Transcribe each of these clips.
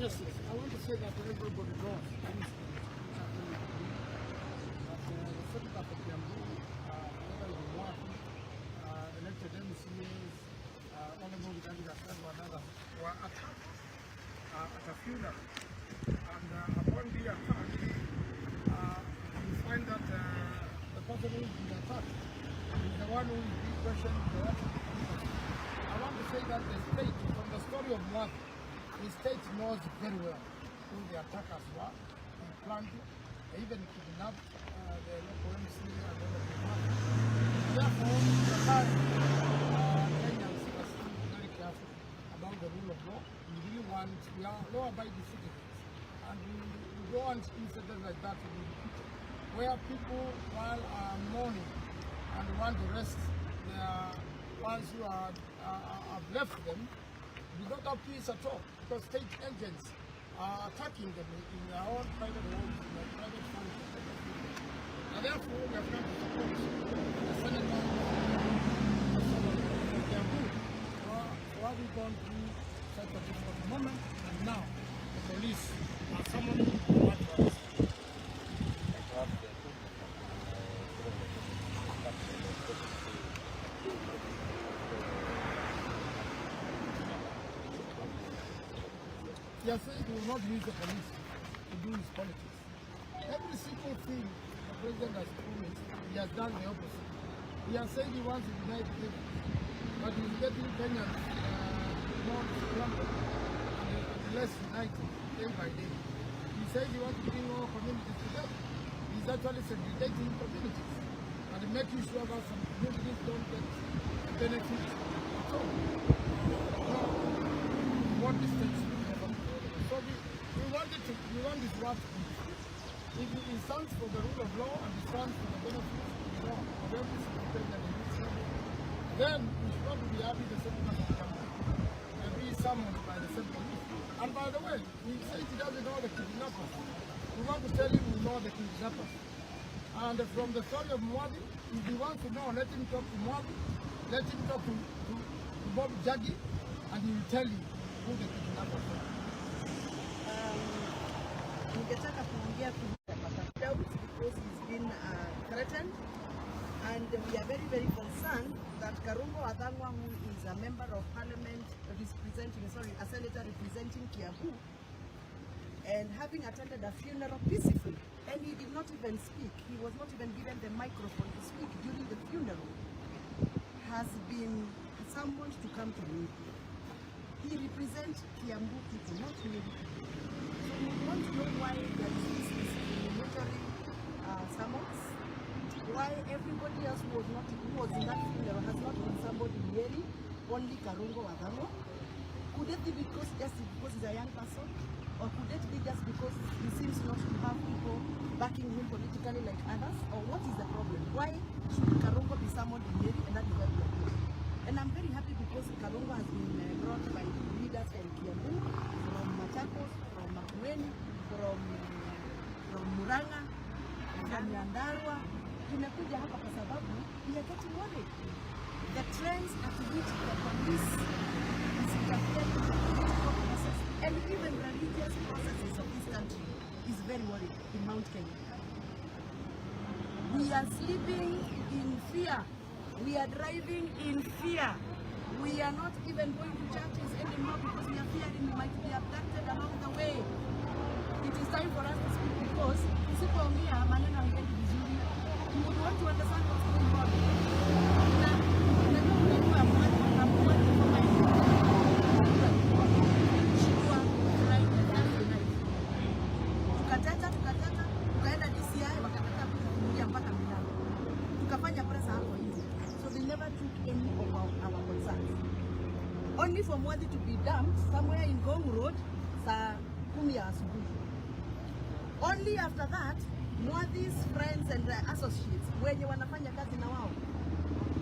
Yes, I want to say that everybody knows that the Senator for Kiambu, elected MCAs, Honorable Rigathi Gachagua and others were attacked at a funeral. And upon the attack, you find that the person who is being attacked is the one who is being questioned directly. I want to say that the state, from the story of Mwati, the state knows very well who the attackers were. They planned it. They even kidnapped the local MC and all of the money. Therefore, the time Kenyans are still very careful about the rule of law. We are law-abiding citizens, and we don't want incidents like that to be repeated, where people, while mourning and want to rest their ones who have left them, do not have peace at all, because state agents are attacking them in their own private homes, in their private homes. And therefore, we have come to support the Senator for Kiambu for having gone through such a difficult moment, and now the police are summoning the He has said he will not use the police to do his politics. Every single thing the president has promised, he has done the opposite. He has said he wants to unite people, but he's getting Kenyans more scrambled and less united day by day. He says he wants to bring all communities together. He's actually segregating communities and making sure that some communities don't get the benefits at all. What is the So we want this war to be. If he stands for the rule of law and he stands for the benefits of the law of every citizen that he needs, then we should not be happy the Senator of Kiambu and be summoned by the same police. And by the way, he says he doesn't know the kidnappers. We want to tell him we know the kidnappers. And from the story of Mwati, if he wants to know, let him talk to Mwati, let him talk to Bob Jagi, and he will tell you who the kidnappers are. Ningetaka kuongea doubt because he's been threatened, and we are very, very concerned that Karungo Wathang'wa, who is a member of parliament a senator representing Kiambu, and having attended a funeral peacefully, and he did not even speak, he was not even given the microphone to speak during the funeral, has been summoned to come to me. He represents Kiambu people, not Meru people. So we want to know why there is this discriminatory summons, why everybody else who was in that funeral has not been somebody Nyeri, only Karungo Wathang'wa. Could it be just because he's a young person? Or could it be just because he seems not to have people backing him politically like others? Or what is the problem? Why should Karungo be summoned in Nyeri, and that is why we are here? And I'm very happy because Karungo has been brought by leaders from Kiambu, from Machakos, from Makueni, from Murang'a, from Nyandarua. Tumekuja hapa kwa sababu we are getting worried. The trends at which the police is interfering in the political process and even religious processes of this country is very worried in Mount Kenya. We are sleeping in fear. We are driving in fear. We are not even going to churches anymore because we are fearing we might be abducted along the way. It is time for us to speak because tusipoongea maneno hayaendi vizuri. You would want to understand what's going on. Tukateta, tukaenda DCI, wakataka kuingia mpaka milango. Tukafanya presa hapo hivi. So they never took any of our concerns. Only for Mwati to be dumped somewhere in Gong Road, saa 10 ya asubuhi. Only after that, Mwati's friends and associates wenye wanafanya kazi na wao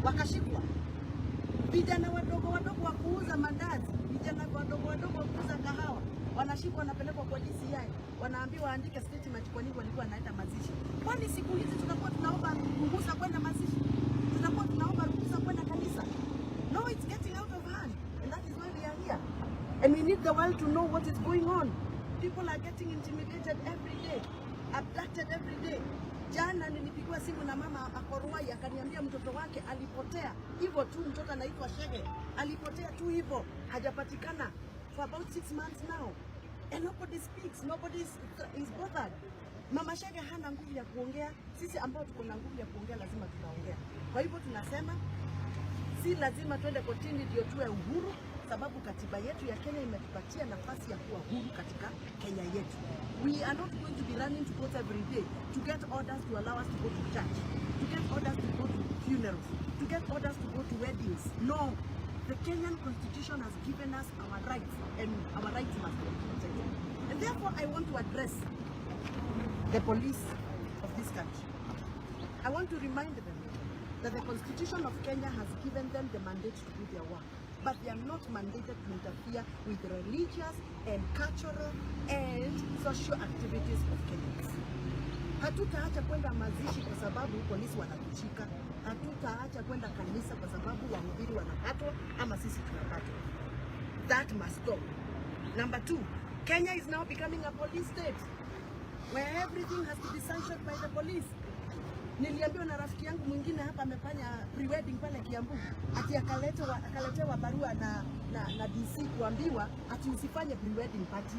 wakashikwa. Vijana wadogo wa kuuza mandazi, vijana wadogo wa kuuza kahawa wanashikwa, wanapelekwa kwa DCI, wanaambiwa waandike statement kwa nini walikuwa wanaenda mazishi. Kwani siku hizi tunakuwa tunaomba ruhusa kwenda mazishi? Tunakuwa tunaomba ruhusa kwenda kanisa? No, it's getting out of hand, and that is why we are here. And we need need the world to know what is going on. People are getting intimidated every day, abducted every day. Jana nilipigiwa simu na mama Akorwai akaniambia mtoto wake alipotea hivyo tu, mtoto anaitwa Shege, alipotea tu hivyo, hajapatikana for about 6 months now, and nobody speaks, nobody is bothered. Mama Shege hana nguvu ya kuongea, sisi ambao tuko na nguvu ya kuongea lazima tunaongea. Kwa hivyo tunasema si lazima twende kotini ndio tuwe uhuru, sababu katiba yetu ya Kenya imetupatia nafasi ya kuwa huru katika Kenya yetu. We are not going to be running to court every day to get orders to allow us to go to church, to get orders to go to funerals, to get orders to go to weddings. No, the Kenyan Constitution has given us our rights, and our rights must be protected. And therefore, I want to address the police of this country. I want to remind them that the Constitution of Kenya has given them the mandate to do their work, but they are not mandated to interfere with religious and cultural and social activities of Kenyans. Hatutaacha kwenda mazishi kwa sababu polisi wanatushika. Hatutaacha kwenda kanisa kwa sababu wahubiri wanakatwa ama sisi tunakatwa. That must stop. Number 2, Kenya is now becoming a police state where everything has to be sanctioned by the police. Niliambiwa na rafiki yangu mwingine hapa amefanya pre-wedding pale Kiambu, ati akaletewa barua na DC kuambiwa ati usifanye pre-wedding party.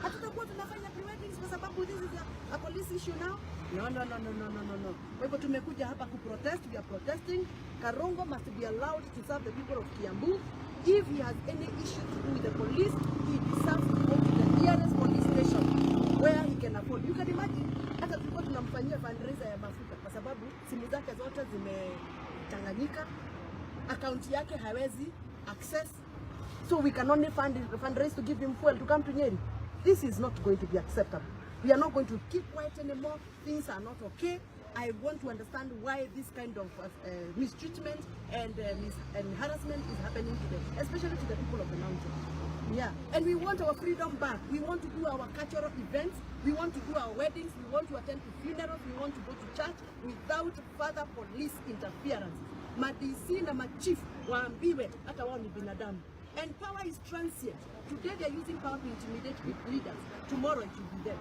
Hatutakuwa tunafanya pre-weddings kwa sababu this is a police issue now. No. Kwa hivyo tumekuja hapa kuprotest, we are protesting. Karongo must be allowed to serve the people of Kiambu. If he has any issue to do with the police, he deserves to go to the nearest police station where he can afford. You can imagine, hata tulikuwa tunamfanyia fundraiser ya mafuta kwa sababu simu zake zote zimechanganyika, account yake hawezi access, so we can only fundraise to give him fuel to come to Nyeri. This is not going to be acceptable. We are not going to keep quiet anymore. Things are not okay. I want to understand why this kind of mistreatment and harassment is happening to them, especially to the people of the mountain. Yeah, and we want our freedom back. We want to do our cultural events. We want to do our weddings. We want to attend to funerals. We want to go to church without further police interference. Ma-DC na ma-chief waambiwe hata wao ni binadamu. And power is transient. Today they are using power to intimidate leaders. Tomorrow it will be them.